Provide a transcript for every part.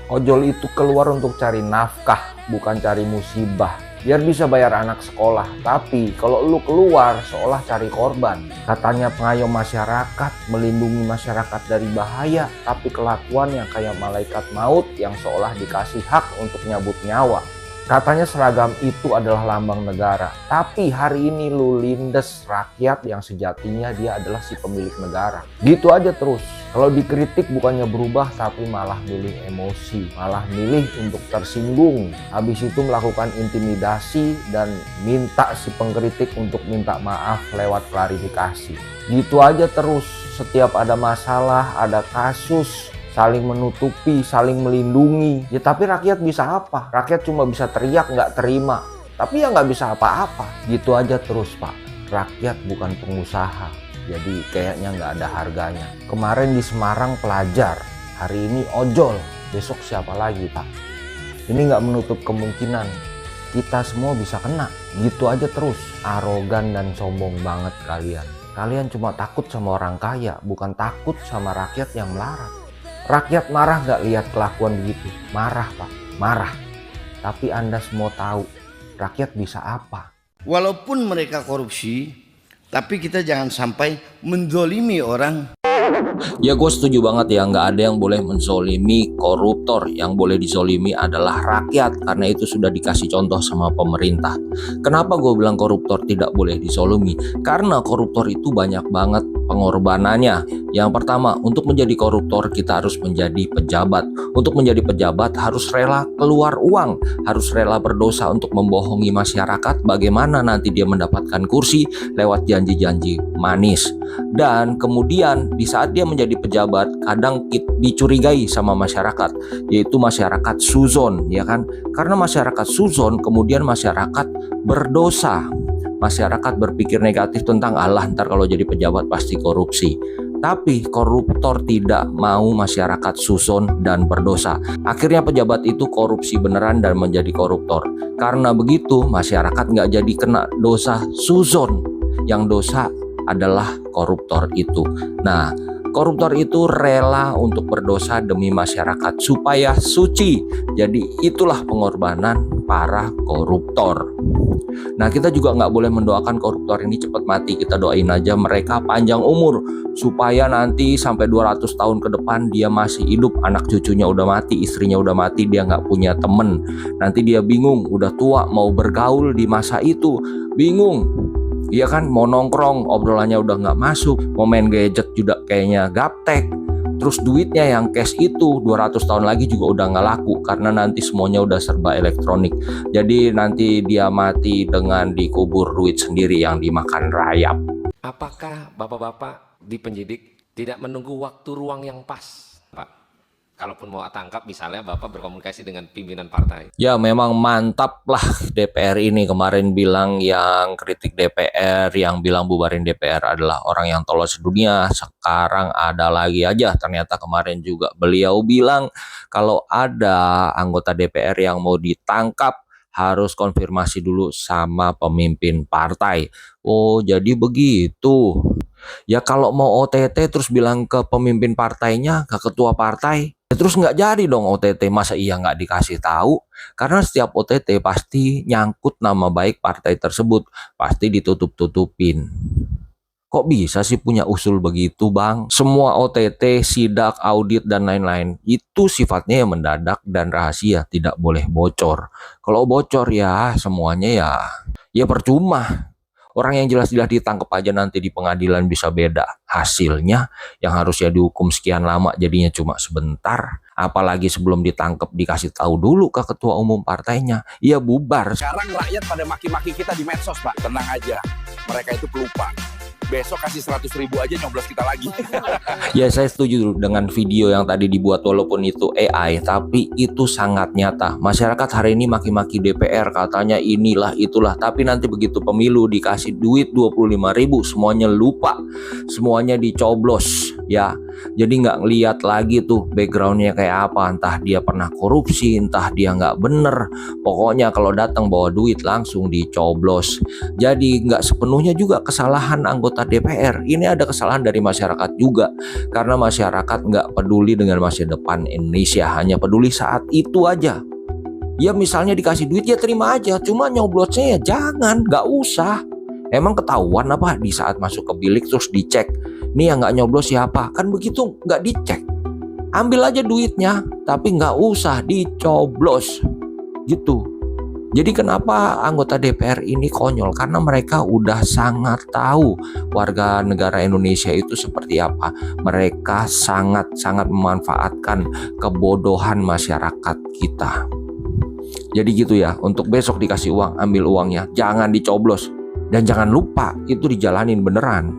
Ojol itu keluar untuk cari nafkah, bukan cari musibah. Biar bisa bayar anak sekolah. Tapi kalau lu keluar seolah cari korban. Katanya pengayom masyarakat, melindungi masyarakat dari bahaya. Tapi kelakuan yang kayak malaikat maut yang seolah dikasih hak untuk nyabut nyawa. Katanya seragam itu adalah lambang negara. Tapi hari ini lu lindes rakyat yang sejatinya dia adalah si pemilik negara. Gitu aja terus. Kalau dikritik bukannya berubah tapi malah milih emosi. Malah milih untuk tersinggung. Habis itu melakukan intimidasi dan minta si pengkritik untuk minta maaf lewat klarifikasi. Gitu aja terus. Setiap ada masalah, ada kasus, saling menutupi, saling melindungi. Ya tapi rakyat bisa apa? Rakyat cuma bisa teriak nggak terima. Tapi ya nggak bisa apa-apa. Gitu aja terus Pak. Rakyat bukan pengusaha. Jadi kayaknya nggak ada harganya. Kemarin di Semarang pelajar. Hari ini ojol. Besok siapa lagi Pak? Ini nggak menutup kemungkinan kita semua bisa kena. Gitu aja terus. Arogan dan sombong banget kalian. Kalian cuma takut sama orang kaya. Bukan takut sama rakyat yang melarat. Rakyat marah gak lihat kelakuan begitu? Marah Pak, marah. Tapi Anda semua tahu, rakyat bisa apa? Walaupun mereka korupsi, tapi kita jangan sampai menzolimi orang. Ya gue setuju banget ya, nggak ada yang boleh menzolimi koruptor. Yang boleh dizolimi adalah rakyat, karena itu sudah dikasih contoh sama pemerintah. Kenapa gue bilang koruptor tidak boleh dizolimi? Karena koruptor itu banyak banget pengorbanannya. Yang pertama, untuk menjadi koruptor kita harus menjadi pejabat. Untuk menjadi pejabat harus rela keluar uang, harus rela berdosa untuk membohongi masyarakat. Bagaimana nanti dia mendapatkan kursi lewat janji-janji manis. Dan kemudian di saat dia menjadi pejabat kadang dicurigai sama masyarakat, yaitu masyarakat suzon, ya kan? Karena masyarakat suzon kemudian masyarakat berdosa. Masyarakat berpikir negatif tentang Allah, ntar kalau jadi pejabat pasti korupsi. Tapi koruptor tidak mau masyarakat suzon dan berdosa. Akhirnya pejabat itu korupsi beneran dan menjadi koruptor. Karena begitu masyarakat nggak jadi kena dosa suzon. Yang dosa adalah koruptor itu. Nah, koruptor itu rela untuk berdosa demi masyarakat supaya suci. Jadi itulah pengorbanan para koruptor. Nah, kita juga nggak boleh mendoakan koruptor ini cepat mati. Kita doain aja mereka panjang umur supaya nanti sampai 200 tahun ke depan dia masih hidup, anak cucunya udah mati, istrinya udah mati, dia nggak punya temen. Nanti dia bingung, udah tua mau bergaul di masa itu, bingung. Iya kan, mau nongkrong obrolannya udah nggak masuk, mau main gadget juga kayaknya gaptek. Terus duitnya yang cash itu 200 tahun lagi juga udah nggak laku karena nanti semuanya udah serba elektronik. Jadi nanti dia mati dengan dikubur duit sendiri yang dimakan rayap. Apakah bapak-bapak di penyidik tidak menunggu waktu ruang yang pas, Pak? Kalaupun mau tangkap misalnya Bapak berkomunikasi dengan pimpinan partai. Ya memang mantap lah DPR ini. Kemarin bilang yang kritik DPR, yang bilang bubarin DPR adalah orang yang tolol sedunia. Sekarang ada lagi aja. Ternyata kemarin juga beliau bilang kalau ada anggota DPR yang mau ditangkap harus konfirmasi dulu sama pemimpin partai. Oh jadi begitu. Ya kalau mau OTT terus bilang ke pemimpin partainya, ke ketua partai, ya terus nggak jadi dong OTT. Masa iya nggak dikasih tahu? Karena setiap OTT pasti nyangkut nama baik partai tersebut, pasti ditutup-tutupin. Kok bisa sih punya usul begitu Bang? Semua OTT, sidak, audit, dan lain-lain itu sifatnya yang mendadak dan rahasia, tidak boleh bocor. Kalau bocor ya semuanya ya percuma. Orang yang jelas-jelas ditangkap aja nanti di pengadilan bisa beda hasilnya, yang harusnya dihukum sekian lama jadinya cuma sebentar. Apalagi sebelum ditangkap dikasih tahu dulu ke ketua umum partainya, ya bubar. Sekarang rakyat pada maki-maki kita di medsos Pak, tenang aja, mereka itu pelupa. Besok kasih 100.000 aja nyoblos kita lagi. Ya saya setuju dengan video yang tadi dibuat walaupun itu AI, tapi itu sangat nyata. Masyarakat hari ini maki-maki DPR katanya inilah itulah, tapi nanti begitu pemilu dikasih duit 25.000 semuanya lupa, semuanya dicoblos ya. Jadi nggak ngeliat lagi tuh backgroundnya kayak apa, entah dia pernah korupsi, entah dia nggak bener. Pokoknya kalau datang bawa duit langsung dicoblos. Jadi nggak sepenuhnya juga kesalahan anggota DPR. Ini ada kesalahan dari masyarakat juga, karena masyarakat nggak peduli dengan masa depan Indonesia, hanya peduli saat itu aja. Ya misalnya dikasih duit ya terima aja, cuma nyoblosnya ya jangan, nggak usah. Emang ketahuan apa di saat masuk ke bilik terus dicek, nih yang nggak nyoblos siapa? Kan begitu nggak dicek. Ambil aja duitnya, tapi nggak usah dicoblos gitu. Jadi kenapa anggota DPR ini konyol? Karena mereka udah sangat tahu warga negara Indonesia itu seperti apa. Mereka sangat memanfaatkan kebodohan masyarakat kita. Jadi gitu ya, untuk besok dikasih uang, ambil uangnya, jangan dicoblos. Dan jangan lupa, itu dijalanin beneran.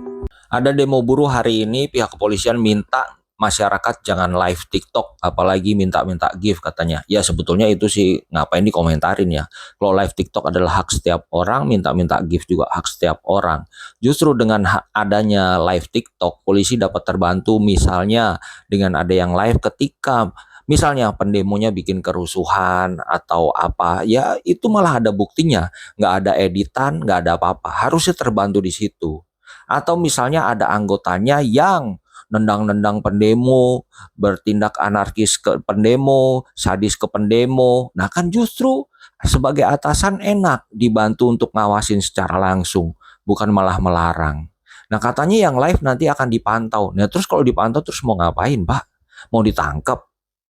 Ada demo buruh hari ini, pihak kepolisian minta masyarakat jangan live TikTok, apalagi minta-minta gift katanya. Ya sebetulnya itu sih ngapain dikomentarin ya. Kalau live TikTok adalah hak setiap orang, minta-minta gift juga hak setiap orang. Justru dengan adanya live TikTok, polisi dapat terbantu misalnya dengan ada yang live ketika misalnya pendemonya bikin kerusuhan atau apa, ya itu malah ada buktinya, nggak ada editan, nggak ada apa-apa, harusnya terbantu di situ. Atau misalnya ada anggotanya yang nendang-nendang pendemo, bertindak anarkis ke pendemo, sadis ke pendemo, nah kan justru sebagai atasan enak dibantu untuk ngawasin secara langsung, bukan malah melarang. Nah katanya yang live nanti akan dipantau, nah terus kalau dipantau terus mau ngapain Pak? Mau ditangkap?